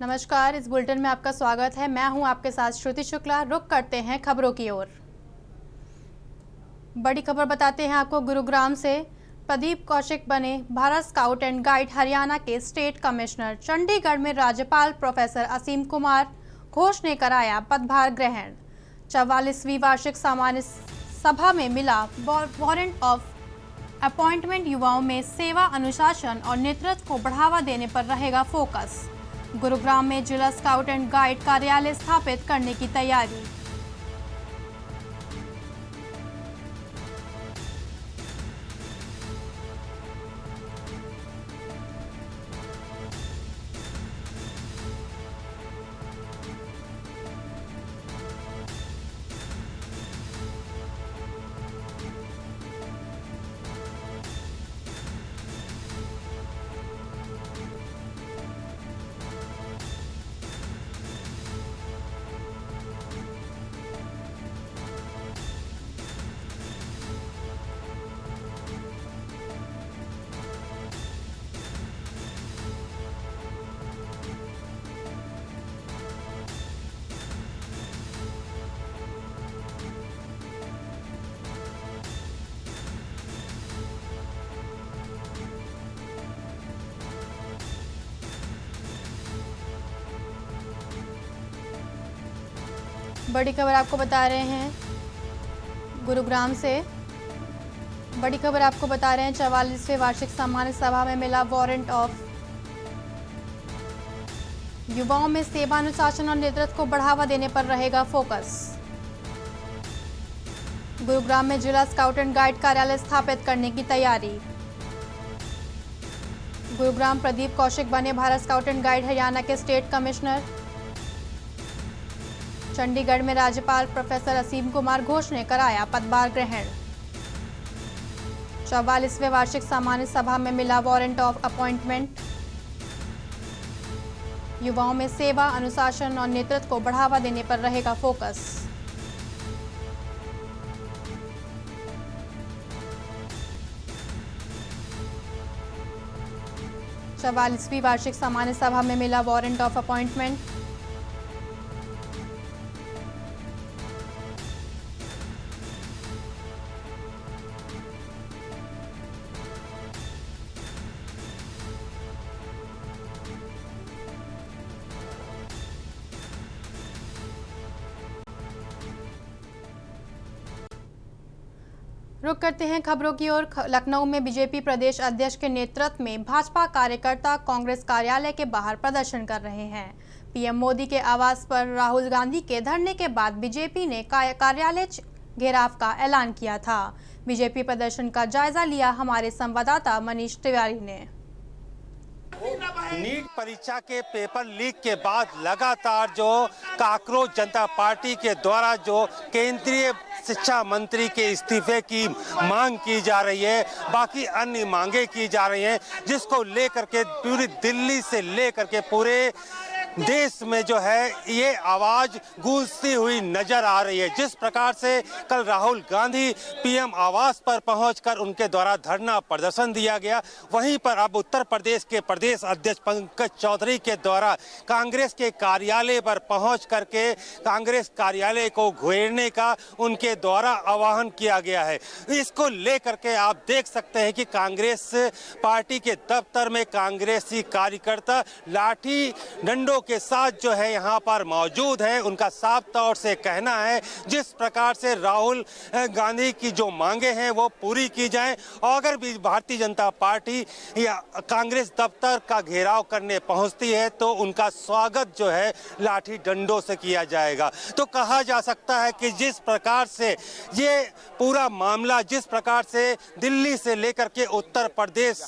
नमस्कार, इस बुलेटिन में आपका स्वागत है। मैं हूं आपके साथ श्रुति शुक्ला। रुक करते हैं खबरों की ओर। बड़ी खबर बताते हैं आपको गुरुग्राम से। प्रदीप कौशिक बने Bharat scout and guide Haryana के स्टेट कमिश्नर। चंडीगढ़ में राज्यपाल प्रोफेसर असीम कुमार घोष ने कराया पदभार ग्रहण। 44वीं वार्षिक सामान्य सभा में मिला वारंट ऑफ अपॉइंटमेंट। युवाओं में सेवा, अनुशासन और नेतृत्व को बढ़ावा देने पर रहेगा फोकस। गुरुग्राम में जिला स्काउट एंड गाइड कार्यालय स्थापित करने की तैयारी। बड़ी खबर आपको बता रहे हैं गुरुग्राम से। बड़ी खबर आपको बता रहे हैं 44वें वार्षिक सामान्य सभा में मिला वारंट ऑफ। युवाओं में सेवा, अनुशासन और नेतृत्व को बढ़ावा देने पर रहेगा फोकस। गुरुग्राम में जिला स्काउट एंड गाइड कार्यालय स्थापित करने की तैयारी। गुरुग्राम प्रदीप कौशिक बने Bharat scout and guide Haryana के स्टेट कमिश्नर। चंडीगढ़ में राज्यपाल प्रोफेसर असीम कुमार घोष ने कराया पदभार ग्रहण। 44वें वार्षिक सामान्य सभा में मिला वारंट ऑफ अपॉइंटमेंट। युवाओं में सेवा, अनुशासन और नेतृत्व को बढ़ावा देने पर रहेगा फोकस। चवालीसवीं वार्षिक सामान्य सभा में मिला वारंट ऑफ अपॉइंटमेंट। रुक करते हैं खबरों की ओर। लखनऊ में बीजेपी प्रदेश अध्यक्ष के नेतृत्व में भाजपा कार्यकर्ता कांग्रेस कार्यालय के बाहर प्रदर्शन कर रहे हैं। पीएम मोदी के आवास पर राहुल गांधी के धरने के बाद बीजेपी ने कार्यालय घेराव का ऐलान किया था। बीजेपी प्रदर्शन का जायजा लिया हमारे संवाददाता मनीष तिवारी ने। नीट परीक्षा के पेपर लीक के बाद लगातार जो काकरोच जनता पार्टी के द्वारा जो केंद्रीय शिक्षा मंत्री के इस्तीफे की मांग की जा रही है, बाकी अन्य मांगे की जा रही हैं, जिसको लेकर के पूरी दिल्ली से लेकर के पूरे देश में जो है ये आवाज गूंजती हुई नजर आ रही है। जिस प्रकार से कल राहुल गांधी पीएम आवास पर पहुंचकर उनके द्वारा धरना प्रदर्शन दिया गया, वहीं पर अब उत्तर प्रदेश के प्रदेश अध्यक्ष पंकज चौधरी के द्वारा कांग्रेस के कार्यालय पर पहुंच करके कांग्रेस कार्यालय को घेरने का उनके द्वारा आह्वान किया गया है। इसको लेकर के आप देख सकते हैं कि कांग्रेस पार्टी के दफ्तर में कांग्रेसी कार्यकर्ता लाठी डंडों के साथ जो है यहाँ पर मौजूद है। उनका साफ तौर से कहना है जिस प्रकार से राहुल गांधी की जो मांगे हैं वो पूरी की जाएं, और अगर भी भारतीय जनता पार्टी या कांग्रेस दफ्तर का घेराव करने पहुंचती है तो उनका स्वागत जो है लाठी डंडों से किया जाएगा। तो कहा जा सकता है कि जिस प्रकार से ये पूरा मामला, जिस प्रकार से दिल्ली से लेकर के उत्तर प्रदेश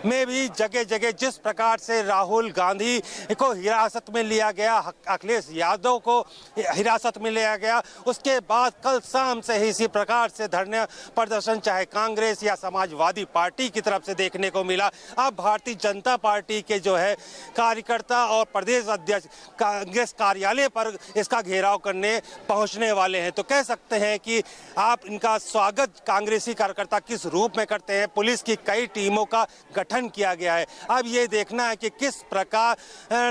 में भी जगह जगह जिस प्रकार से राहुल गांधी को हिरासत में लिया गया, अखिलेश यादव को हिरासत में लिया गया, उसके बाद कल शाम से ही इसी प्रकार से धरना प्रदर्शन चाहे कांग्रेस या समाजवादी पार्टी की तरफ से देखने को मिला। अब भारतीय जनता पार्टी के जो है कार्यकर्ता और प्रदेश अध्यक्ष कांग्रेस कार्यालय पर इसका घेराव करने पहुंचने वाले हैं। तो कह सकते हैं कि आप इनका स्वागत कांग्रेसी कार्यकर्ता किस रूप में करते हैं। पुलिस की कई टीमों का गठन किया गया है। अब ये देखना है कि किस प्रकार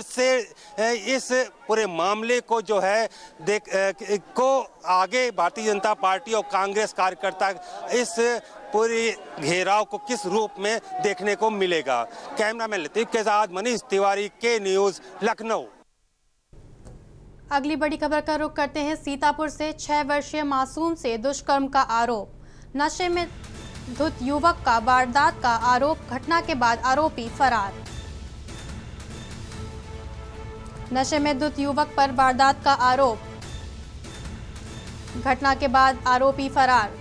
से इस पूरे मामले को जो है को आगे भारतीय जनता पार्टी और कांग्रेस कार्यकर्ता इस पूरी घेराव को किस रूप में देखने को मिलेगा। कैमरामैन लतीफ के साथ मनीष तिवारी, के न्यूज़, लखनऊ। अगली बड़ी खबर का रुख करते हैं सीतापुर से। 6 वर्षीय मासूम से दुष्कर्म का आरोप, नशे में धुत युवक का वारदात का आरोप, घटना के बाद आरोपी फरार। नशे में धुत युवक पर वारदात का आरोप, घटना के बाद आरोपी फरार।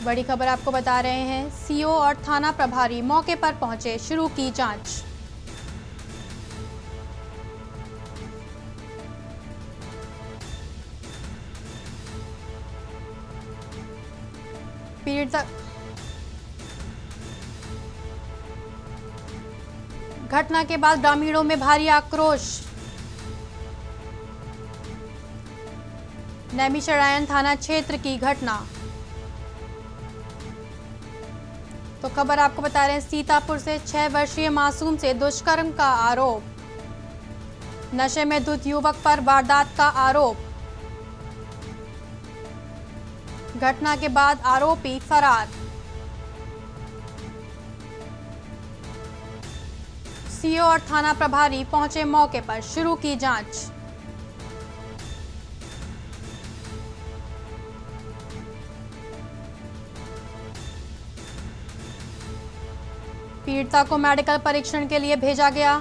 बड़ी खबर आपको बता रहे हैं, सीओ और थाना प्रभारी मौके पर पहुंचे, शुरू की जांच। घटना के बाद ग्रामीणों में भारी आक्रोश। नैमिषारण्य थाना क्षेत्र की घटना। तो खबर आपको बता रहे हैं, सीतापुर से 6 वर्षीय मासूम से दुष्कर्म का आरोप, नशे में धुत युवक पर वारदात का आरोप, घटना के बाद आरोपी फरार। सीओ और थाना प्रभारी पहुंचे मौके पर, शुरू की जांच। पीड़िता को मेडिकल परीक्षण के लिए भेजा गया।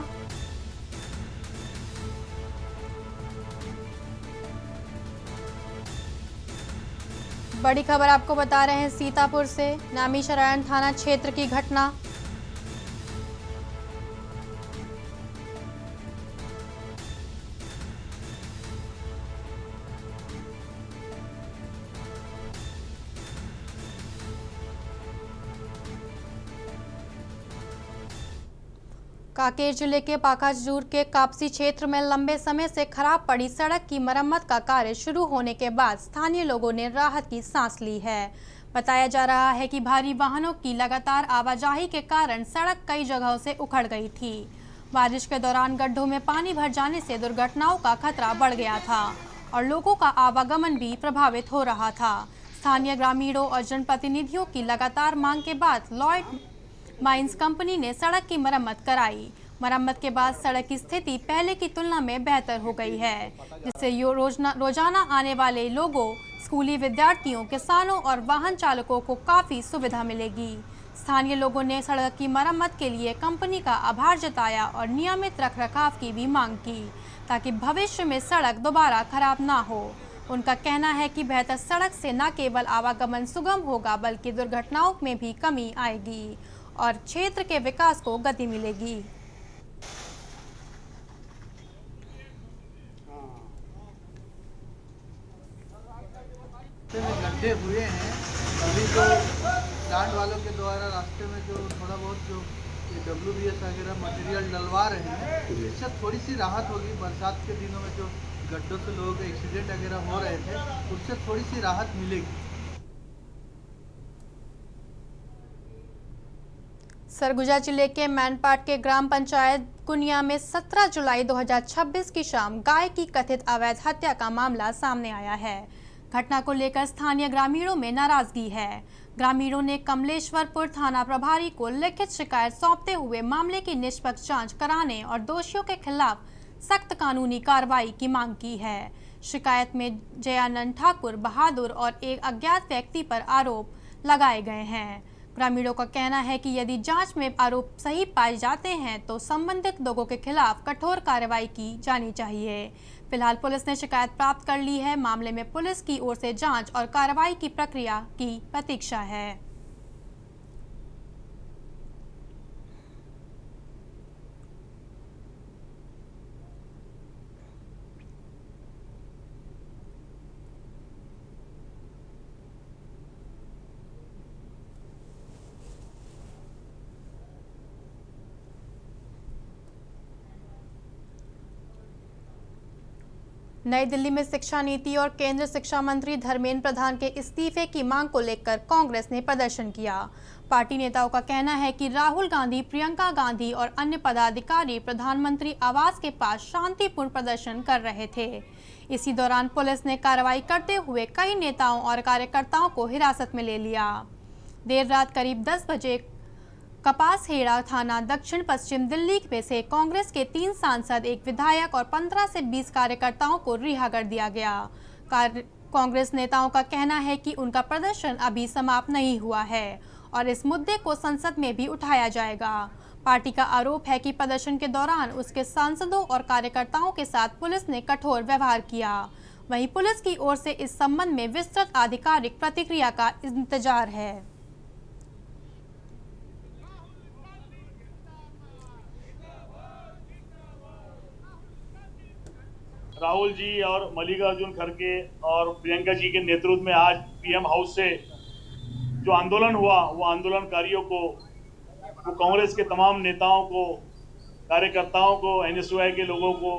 बड़ी खबर आपको बता रहे हैं, सीतापुर से नैमिषारण्य थाना क्षेत्र की घटना। कांकेर जिले के पाखाजूर के कापसी क्षेत्र में लंबे समय से खराब पड़ी सड़क की मरम्मत का कार्य शुरू होने के बाद स्थानीय लोगों ने राहत की सांस ली है। बताया जा रहा है कि भारी वाहनों की लगातार आवाजाही के कारण सड़क कई जगहों से उखड़ गई थी। बारिश के दौरान गड्ढों में पानी भर जाने से दुर्घटनाओं का खतरा बढ़ गया था और लोगों का आवागमन भी प्रभावित हो रहा था। स्थानीय ग्रामीणों और जनप्रतिनिधियों की लगातार मांग के बाद लॉयड माइंस कंपनी ने सड़क की मरम्मत कराई। मरम्मत के बाद सड़क की स्थिति पहले की तुलना में बेहतर हो गई है, जिससे रोजाना आने वाले लोगों, स्कूली विद्यार्थियों, किसानों और वाहन चालकों को काफ़ी सुविधा मिलेगी। स्थानीय लोगों ने सड़क की मरम्मत के लिए कंपनी का आभार जताया और नियमित रखरखाव की भी मांग की, ताकि भविष्य में सड़क दोबारा खराब ना हो। उनका कहना है कि बेहतर सड़क से न केवल आवागमन सुगम होगा, बल्कि दुर्घटनाओं में भी कमी आएगी और क्षेत्र के विकास को गति मिलेगी। गड्ढे हुए हैं अभी, जो प्लांट वालों के द्वारा रास्ते में जो थोड़ा बहुत जो WBS वगैरह मटेरियल डलवा रहे हैं, इससे थोड़ी सी राहत होगी। बरसात के दिनों में जो गड्ढों से लोगों के एक्सीडेंट वगैरह हो रहे थे, उससे थोड़ी सी राहत मिलेगी। सरगुजा जिले के मैनपाट के ग्राम पंचायत कुनिया में 17 जुलाई 2026 की शाम गाय की कथित अवैध हत्या का मामला सामने आया है। घटना को लेकर स्थानीय ग्रामीणों में नाराजगी है। ग्रामीणों ने कमलेश्वरपुर थाना प्रभारी को लिखित शिकायत सौंपते हुए मामले की निष्पक्ष जांच कराने और दोषियों के खिलाफ सख्त कानूनी कार्रवाई की मांग की है। शिकायत में जयानंद ठाकुर बहादुर और एक अज्ञात व्यक्ति पर आरोप लगाए गए हैं। ग्रामीणों का कहना है कि यदि जांच में आरोप सही पाए जाते हैं तो संबंधित लोगों के खिलाफ कठोर कार्रवाई की जानी चाहिए। फिलहाल पुलिस ने शिकायत प्राप्त कर ली है। मामले में पुलिस की ओर से जांच और कार्रवाई की प्रक्रिया की प्रतीक्षा है। नई दिल्ली में शिक्षा नीति और केंद्रीय शिक्षा मंत्री धर्मेंद्र प्रधान के इस्तीफे की मांग को लेकर कांग्रेस ने प्रदर्शन किया। पार्टी नेताओं का कहना है कि राहुल गांधी, प्रियंका गांधी और अन्य पदाधिकारी प्रधानमंत्री आवास के पास शांतिपूर्ण प्रदर्शन कर रहे थे। इसी दौरान पुलिस ने कार्रवाई करते हुए कई नेताओं और कार्यकर्ताओं को हिरासत में ले लिया। देर रात करीब 10 बजे कपासहेड़ा थाना दक्षिण पश्चिम दिल्ली में से कांग्रेस के 3 सांसद, एक विधायक और 15 से 20 कार्यकर्ताओं को रिहा कर दिया गया। कांग्रेस नेताओं का कहना है कि उनका प्रदर्शन अभी समाप्त नहीं हुआ है और इस मुद्दे को संसद में भी उठाया जाएगा। पार्टी का आरोप है कि प्रदर्शन के दौरान उसके सांसदों और कार्यकर्ताओं के साथ पुलिस ने कठोर व्यवहार किया। वहीं पुलिस की ओर से इस संबंध में विस्तृत आधिकारिक प्रतिक्रिया का इंतजार है। राहुल जी और मल्लिकार्जुन खड़गे और प्रियंका जी के नेतृत्व में आज पीएम हाउस से जो आंदोलन हुआ, वो आंदोलनकारियों को, वो कांग्रेस के तमाम नेताओं को, कार्यकर्ताओं को, एनएसयूआई के लोगों को,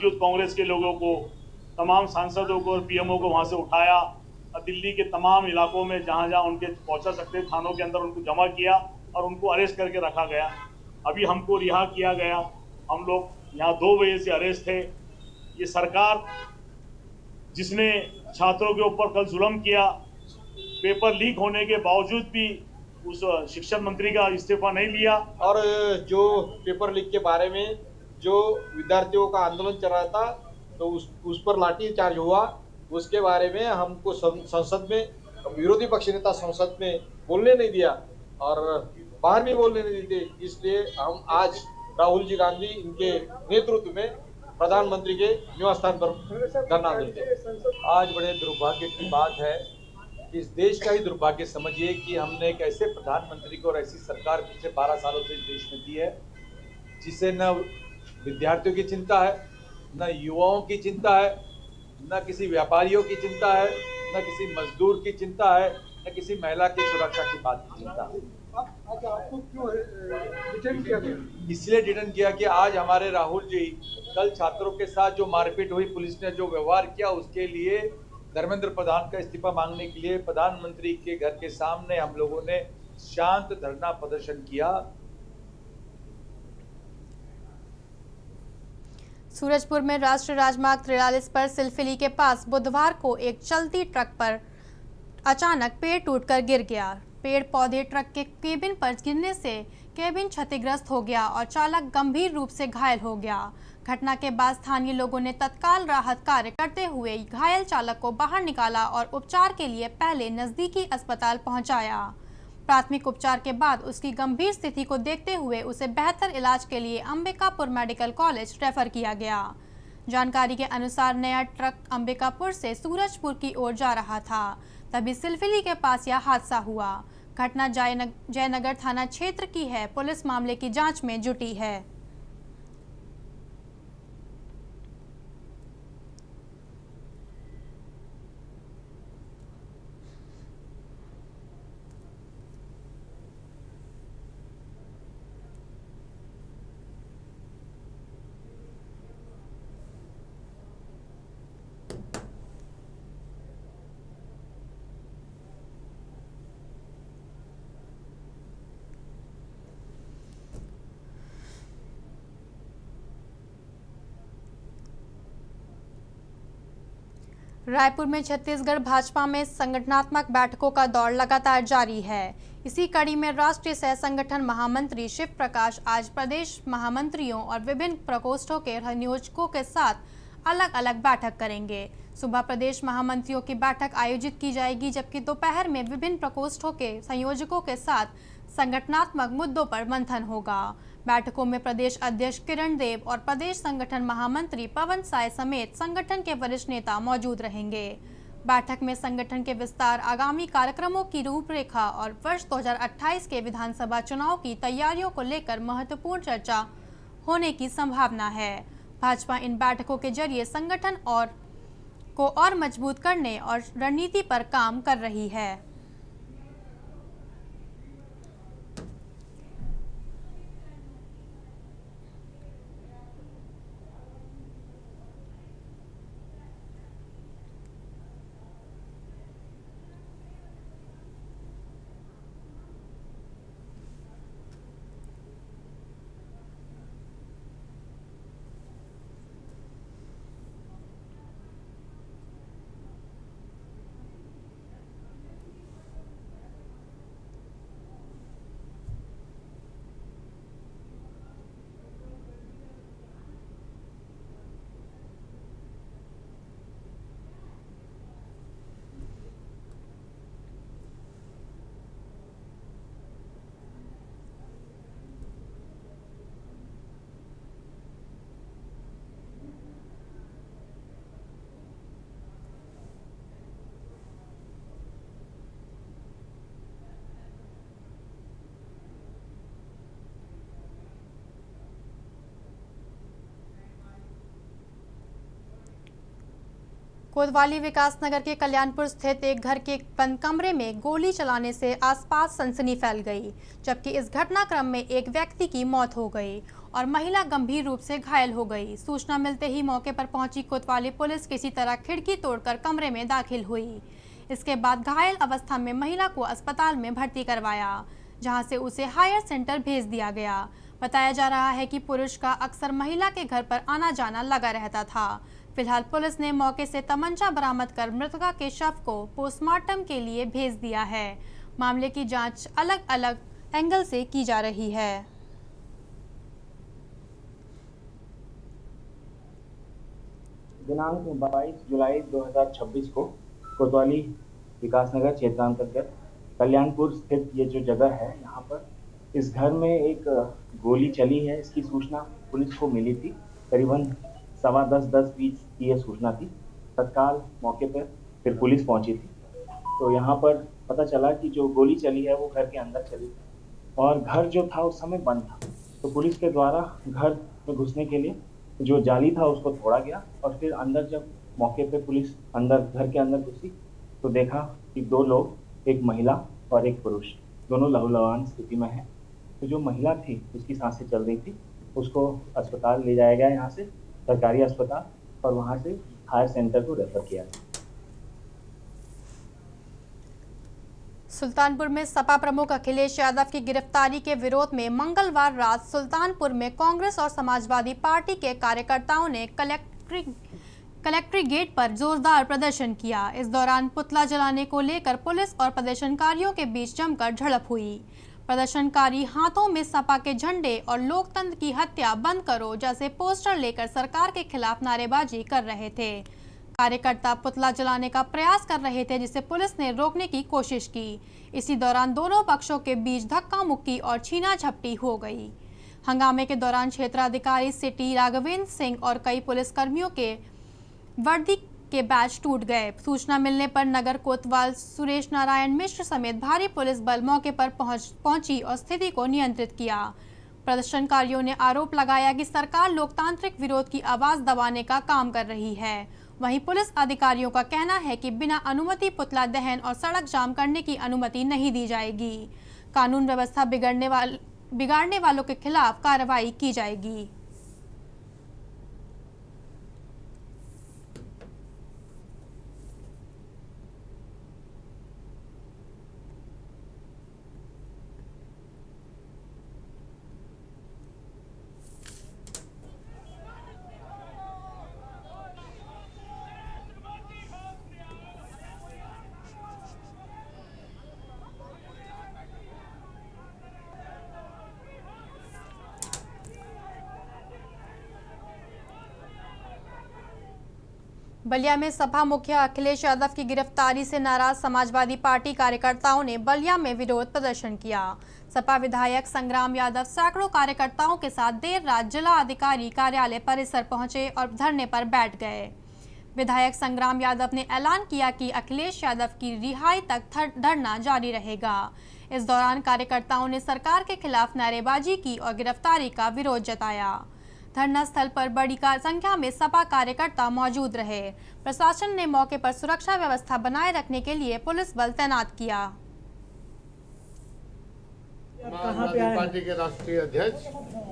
यूथ कांग्रेस के लोगों को, तमाम सांसदों को और पीएमओ को वहां से उठाया और दिल्ली के तमाम इलाकों में जहां जहां उनके पहुंचा सकते थानों के अंदर उनको जमा किया और उनको अरेस्ट करके रखा गया। अभी हमको रिहा किया गया। हम लोग यहाँ 2 बजे से अरेस्ट थे। ये सरकार जिसने छात्रों के ऊपर कल जुल्म किया, पेपर लीक होने के बावजूद भी उस शिक्षा मंत्री का इस्तीफा नहीं लिया और जो पेपर लीक के बारे में जो विद्यार्थियों का आंदोलन चल रहा था तो उस पर लाठी चार्ज हुआ, उसके बारे में हमको संसद में, विरोधी पक्ष नेता संसद में बोलने नहीं दिया और बाहर भी बोलने नहीं देते। इसलिए हम आज राहुल जी गांधी इनके नेतृत्व में प्रधानमंत्री के निवास स्थान पर धरना देते। आज बड़े दुर्भाग्य की बात है, इस देश का ही दुर्भाग्य समझिए कि हमने एक ऐसे प्रधानमंत्री को और ऐसी सरकार पिछले 12 सालों से इस देश में दी है जिसे न विद्यार्थियों की चिंता है, न युवाओं की चिंता है, न किसी व्यापारियों की चिंता है, न किसी मजदूर की चिंता है, न किसी महिला की सुरक्षा की बात की चिंता है। आपको क्यों डिटेन किया गया? इसलिए डिटेन किया कि आज हमारे राहुल जी कल छात्रों के साथ जो मारपीट हुई, पुलिस ने जो व्यवहार किया, उसके लिए धर्मेंद्र प्रधान का इस्तीफा मांगने के लिए प्रधानमंत्री के घर के सामने हम लोगों ने शांत धरना प्रदर्शन किया। सूरजपुर में राष्ट्रीय राजमार्ग 43 पर सिलफिली के पास बुधवार को एक चलती ट्रक पर अचानक पेड़ टूटकर गिर गया। पेड़ पौधे ट्रक के केबिन पर गिरने से केबिन क्षतिग्रस्त हो गया और चालक गंभीर रूप से घायल हो गया। घटना के बाद स्थानीय लोगों ने तत्काल राहत कार्य करते हुए घायल चालक को बाहर निकाला और उपचार के लिए पहले नजदीकी अस्पताल पहुंचाया। प्राथमिक उपचार के बाद उसकी गंभीर स्थिति को देखते हुए उसे बेहतर इलाज के लिए अंबिकापुर मेडिकल कॉलेज रेफर किया गया। जानकारी के अनुसार नया ट्रक अंबिकापुर से सूरजपुर की ओर जा रहा था, तभी सिलफिली के पास यह हादसा हुआ। घटना जयनगर थाना क्षेत्र की है। पुलिस मामले की जांच में जुटी है। रायपुर में छत्तीसगढ़ भाजपा में संगठनात्मक बैठकों का दौर लगातार जारी है। इसी कड़ी में राष्ट्रीय सह संगठन महामंत्री शिव प्रकाश आज प्रदेश महामंत्रियों और विभिन्न प्रकोष्ठों के नियोजकों के साथ अलग अलग बैठक करेंगे। सुबह प्रदेश महामंत्रियों की बैठक आयोजित की जाएगी, जबकि दोपहर में विभिन्न प्रकोष्ठों के संयोजकों के साथ संगठनात्मक मुद्दों पर मंथन होगा। बैठकों में प्रदेश अध्यक्ष किरण देव और प्रदेश संगठन महामंत्री पवन साय समेत संगठन के वरिष्ठ नेता मौजूद रहेंगे। बैठक में संगठन के विस्तार, आगामी कार्यक्रमों की रूपरेखा और वर्ष 2028 के विधानसभा चुनाव की तैयारियों को लेकर महत्वपूर्ण चर्चा होने की संभावना है। भाजपा इन बैठकों के जरिए संगठन को और मजबूत करने और रणनीति पर काम कर रही है। कोतवाली विकासनगर के कल्याणपुर स्थित एक घर के बंद कमरे में गोली चलाने से आसपास सनसनी फैल गई, जबकि इस घटनाक्रम में एक व्यक्ति की मौत हो गई और महिला गंभीर रूप से घायल हो गई। सूचना मिलते ही मौके पर पहुंची कोतवाली पुलिस किसी तरह खिड़की तोड़कर कमरे में दाखिल हुई। इसके बाद घायल अवस्था में महिला को अस्पताल में भर्ती करवाया, जहां से उसे हायर सेंटर भेज दिया गया। बताया जा रहा है कि पुरुष का अक्सर महिला के घर पर आना जाना लगा रहता था। फिलहाल पुलिस ने मौके से तमंचा बरामद कर मृतका के शव को पोस्टमार्टम के लिए भेज दिया है। मामले की जांच अलग अलग एंगल से की जा रही है। दिनांक 22 जुलाई 2026 को कोतवाली विकासनगर क्षेत्रांतर्गत कल्याणपुर स्थित ये जो जगह है, यहाँ पर इस घर में एक गोली चली है। इसकी सूचना पुलिस को मिली थी। करीबन 10:15-10:20 की यह सूचना थी। तत्काल मौके पर फिर पुलिस पहुंची थी, तो यहाँ पर पता चला कि जो गोली चली है वो घर के अंदर चली और घर जो था उस समय बंद था। तो पुलिस के द्वारा घर में घुसने के लिए जो जाली था उसको तोड़ा गया और फिर अंदर जब मौके पे पुलिस घर के अंदर घुसी तो देखा कि दो लोग, एक महिला और एक पुरुष, दोनों लहूलुहान स्थिति में हैं। तो जो महिला थी उसकी सांसें चल रही थी, उसको अस्पताल ले जाया गया, यहाँ से सरकारी अस्पताल, और वहाँ से हायर सेंटर को रेफर किया गया। सुल्तानपुर में सपा प्रमुख अखिलेश यादव की गिरफ्तारी के विरोध में मंगलवार रात सुल्तानपुर में कांग्रेस और समाजवादी पार्टी के कार्यकर्ताओं ने कलेक्ट्रेट गेट पर जोरदार प्रदर्शन किया। इस दौरान पुतला जलाने को लेकर पुलिस और प्रदर्शनकारियों के बीच जमकर झड़प हुई। प्रदर्शनकारी हाथों में सपा के झंडे और लोकतंत्र की हत्या बंद करो जैसे पोस्टर लेकर सरकार के खिलाफ नारेबाजी कर रहे थे। कार्यकर्ता पुतला जलाने का प्रयास कर रहे थे, जिसे पुलिस ने रोकने की कोशिश की। इसी दौरान दोनों पक्षों के बीच धक्का मुक्की और छीना झपटी हो गई। हंगामे के दौरान क्षेत्राधिकारी सिटी राघवेंद्र सिंह और कई पुलिसकर्मियों के वर्दी के बैच टूट गए। सूचना मिलने पर नगर कोतवाल सुरेश नारायण मिश्र समेत भारी पुलिस बल मौके पर पहुंची और स्थिति को नियंत्रित किया। प्रदर्शनकारियों ने आरोप लगाया कि सरकार लोकतांत्रिक विरोध की आवाज दबाने का काम कर रही है। वहीं पुलिस अधिकारियों का कहना है कि बिना अनुमति पुतला दहन और सड़क जाम करने की अनुमति नहीं दी जाएगी। कानून व्यवस्था बिगाड़ने वालों के खिलाफ कार्रवाई की जाएगी। बलिया में सपा मुखिया अखिलेश यादव की गिरफ्तारी से नाराज समाजवादी पार्टी कार्यकर्ताओं ने बलिया में विरोध प्रदर्शन किया। सपा विधायक संग्राम यादव सैकड़ों कार्यकर्ताओं के साथ देर रात जिला अधिकारी कार्यालय परिसर पहुंचे और धरने पर बैठ गए। विधायक संग्राम यादव ने ऐलान किया कि अखिलेश यादव की रिहाई तक धरना जारी रहेगा। इस दौरान कार्यकर्ताओं ने सरकार के खिलाफ नारेबाजी की और गिरफ्तारी का विरोध जताया। धरना स्थल पर बड़ी संख्या में सपा कार्यकर्ता मौजूद रहे। प्रशासन ने मौके पर सुरक्षा व्यवस्था बनाए रखने के लिए पुलिस बल तैनात किया। समाजवादी पार्टी के राष्ट्रीय अध्यक्ष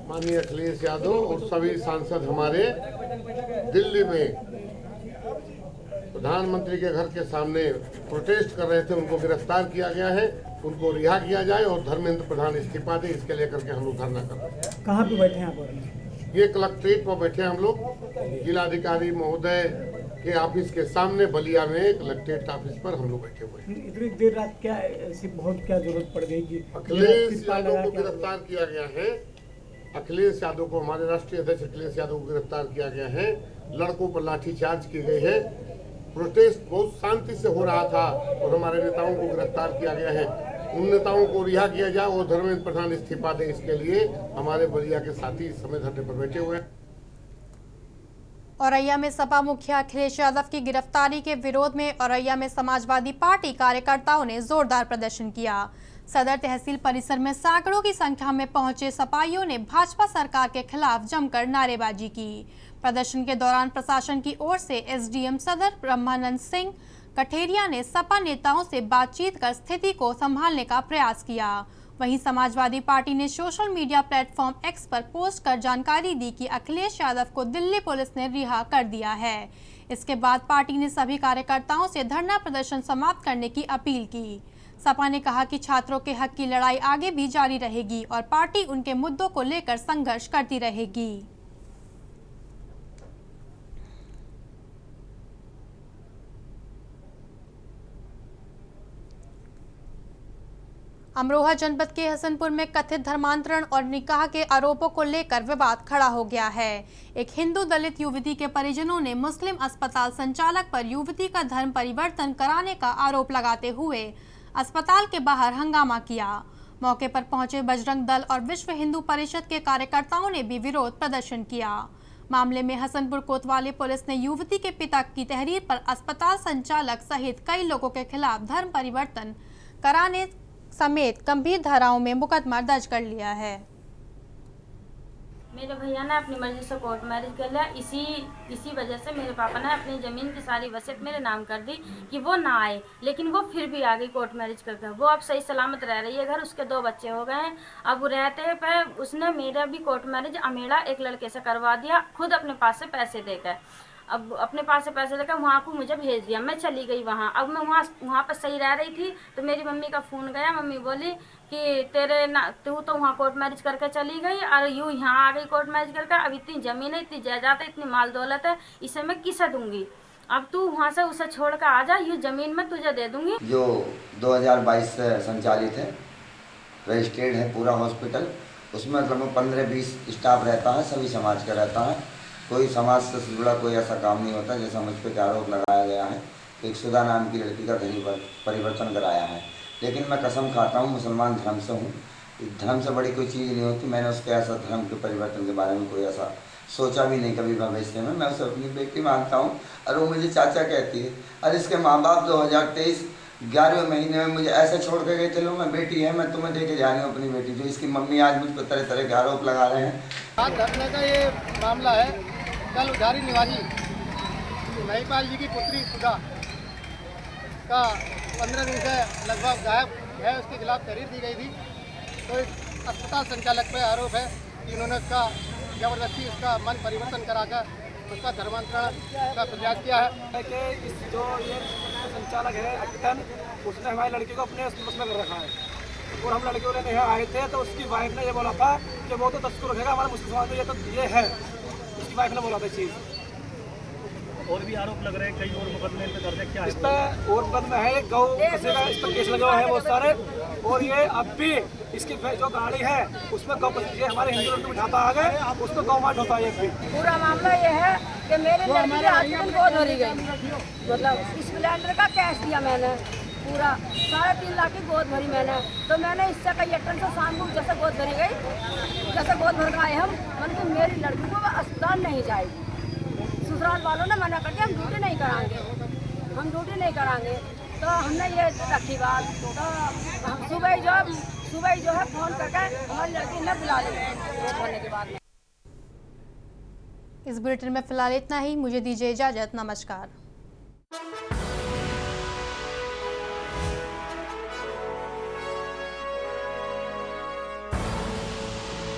माननीय अखिलेश यादव और सभी सांसद हमारे दिल्ली में प्रधानमंत्री के घर के सामने प्रोटेस्ट कर रहे थे, उनको गिरफ्तार किया गया है। उनको रिहा किया जाए और धर्मेंद्र प्रधान इस्तीफा दे, इसके लेकर के हम लोग धरना कर रहे हैं। कहाँ पे बैठे हैं आप? ये कलेक्ट्रेट पर बैठे हम लोग, जिलाधिकारी महोदय के ऑफिस के सामने बलिया में कलेक्ट्रेट ऑफिस पर हम लोग बैठे हुए हैं। इतनी देर रात क्या ऐसी बहुत क्या जरूरत पड़ गई कि अखिलेश यादव को गिरफ्तार किया गया है? अखिलेश यादव को, हमारे राष्ट्रीय अध्यक्ष अखिलेश यादव को गिरफ्तार किया गया है। लड़कों पर लाठीचार्ज की गई है। प्रोटेस्ट बहुत शांति से हो रहा था और हमारे नेताओं को गिरफ्तार किया गया है। उन नेताओं को रिहा किया जाए और धर्मेंद्र प्रधान इस्तीफा दें, इसके लिए हमारे बलिया के साथी इस समय धरने पर बैठे हुए हैं। औरैया में सपा मुखिया अखिलेश यादव की गिरफ्तारी के विरोध में औरैया में समाजवादी पार्टी कार्यकर्ताओं ने जोरदार प्रदर्शन किया। सदर तहसील परिसर में सैकड़ों की संख्या में पहुंचे सपाइयों ने भाजपा सरकार के खिलाफ जमकर नारेबाजी की। प्रदर्शन के दौरान प्रशासन की ओर से एसडीएम सदर ब्रह्मानंद सिंह कठेरिया ने सपा नेताओं से बातचीत कर स्थिति को संभालने का प्रयास किया। वहीं समाजवादी पार्टी ने सोशल मीडिया प्लेटफॉर्म एक्स पर पोस्ट कर जानकारी दी कि अखिलेश यादव को दिल्ली पुलिस ने रिहा कर दिया है। इसके बाद पार्टी ने सभी कार्यकर्ताओं से धरना प्रदर्शन समाप्त करने की अपील की। सपा ने कहा कि छात्रों के हक की लड़ाई आगे भी जारी रहेगी और पार्टी उनके मुद्दों को लेकर संघर्ष करती रहेगी। अमरोहा जनपद के हसनपुर में कथित धर्मांतरण और निकाह के आरोपों को लेकर विवाद खड़ा हो गया है। एक हिंदू दलित युवती के परिजनों ने मुस्लिम अस्पताल संचालक पर युवती का धर्म परिवर्तन कराने का आरोप लगाते हुए अस्पताल के बाहर हंगामा किया। मौके पर पहुंचे बजरंग दल और विश्व हिंदू परिषद के कार्यकर्ताओं ने भी विरोध प्रदर्शन किया। मामले में हसनपुर कोतवाली पुलिस ने युवती के पिता की तहरीर पर अस्पताल संचालक सहित कई लोगों के खिलाफ धर्म परिवर्तन कराने समेत गंभीर धाराओं में मुकदमा दर्ज कर लिया है। मेरे भैया ने अपनी मर्जी से कोर्ट मैरिज कर लिया। इसी वजह से मेरे पापा ने अपनी ज़मीन की सारी वसीयत मेरे नाम कर दी कि वो ना आए, लेकिन वो फिर भी आ गई कोर्ट मैरिज करके। वो अब सही सलामत रह रही है घर, उसके 2 बच्चे हो गए हैं। अब वो रहते पे उसने मेरा भी कोर्ट मैरिज अमेड़ा एक लड़के से करवा दिया, खुद अपने पास से पैसे देकर। अब अपने पास से पैसे लेकर वहाँ को मुझे भेज दिया। मैं चली गई वहाँ। अब मैं वहाँ पर सही रह रही थी तो मेरी मम्मी का फ़ोन गया। मम्मी बोली कि तू तो वहाँ कोर्ट मैरिज करके चली गई और यूँ यहाँ आ गई कोर्ट मैरिज करके। अब इतनी ज़मीन है, इतनी जायदाद है, इतनी माल दौलत है, इसे मैं किसे दूंगी? अब तू वहाँ से उसे छोड़ कर आ जा, ये ज़मीन मैं तुझे दे दूंगी। जो 2022 से संचालित है, रजिस्टर्ड है पूरा हॉस्पिटल, उसमें मतलब 15-20 स्टाफ रहता है, सभी समाज का रहता है। कोई समाज से जुड़ा कोई ऐसा काम नहीं होता जैसा मुझ पर आरोप लगाया गया है। एक सुधा नाम की लड़की का धर्म परिवर्तन कराया है, लेकिन मैं कसम खाता हूँ मुसलमान धर्म से हूँ। धर्म से बड़ी कोई चीज़ नहीं होती। मैंने उसके ऐसा धर्म के परिवर्तन के बारे में कोई ऐसा सोचा भी नहीं कभी भविष्य में। मैं उसे अपनी बेटी मानता हूँ और वो मुझे चाचा कहती है। और इसके माँ बाप 2023 11वें महीने में मुझे ऐसे छोड़ कर गए, चलो मैं बेटी है, मैं तुम्हें देके जा रही हूँ अपनी बेटी। जो इसकी मम्मी आज मुझ पर तरह तरह के आरोप लगा रहे हैं। धरने का ये मामला है। कल उधारी निवासी महिपाल जी की पुत्री सुधा का 15 दिन से लगभग गायब है, उसके खिलाफ तहरीर दी गई थी। तो इस अस्पताल संचालक पर आरोप है कि उन्होंने उसका ज़बरदस्ती उसका मन परिवर्तन कराकर उसका धर्मांतरण का प्रयास किया है। कि इस जो ये संचालक है अक्टन, उसने हमारी लड़की को अपने बस में कर रखा है और हम लड़के वाले यहाँ आए थे तो उसकी वाइफ ने ये बोला था कि वो तो 10 को रखेगा हमारे मुस्लिम समाज में, ये तो ये है, उसकी वाइफ ने बोला था चीज़। और भी आरोप लग रहे हैं, कई और मुकदमे पे दर्ज है। क्या इस पर और मुकदमे है, गौ कसे का इस पर केस लगे हुए हैं बहुत सारे। और ये अब भी इसकी जो गाड़ी है उसमें गौ ये हमारे हिंदू लोग बिठाता आ गए, उसमें गौ मार्ट होता है। पूरा मामला ये है कि मेरे लड़की के हस्बैंड को धरी गई, मतलब स्प्लेंडर का कैश दिया मैंने, पूरा 3.5 लाख की गोद भरी मैंने। तो मैंने इससे कई अटन से शाम को जैसे गोद भरी गई, जैसे गोद भर आए हम, मतलब मेरी लड़की को अस्पताल नहीं जाएगी। ससुराल वालों ने मना कर दिया, हम ड्यूटी नहीं कराएंगे। तो हमने ये रखी बात। तो हम सुबह जो है फ़ोन करके हमारी लड़की ने बुला ली होने के बाद में। इस बुलेटिन में फिलहाल इतना ही। मुझे दीजिए इजाजत। नमस्कार।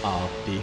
आप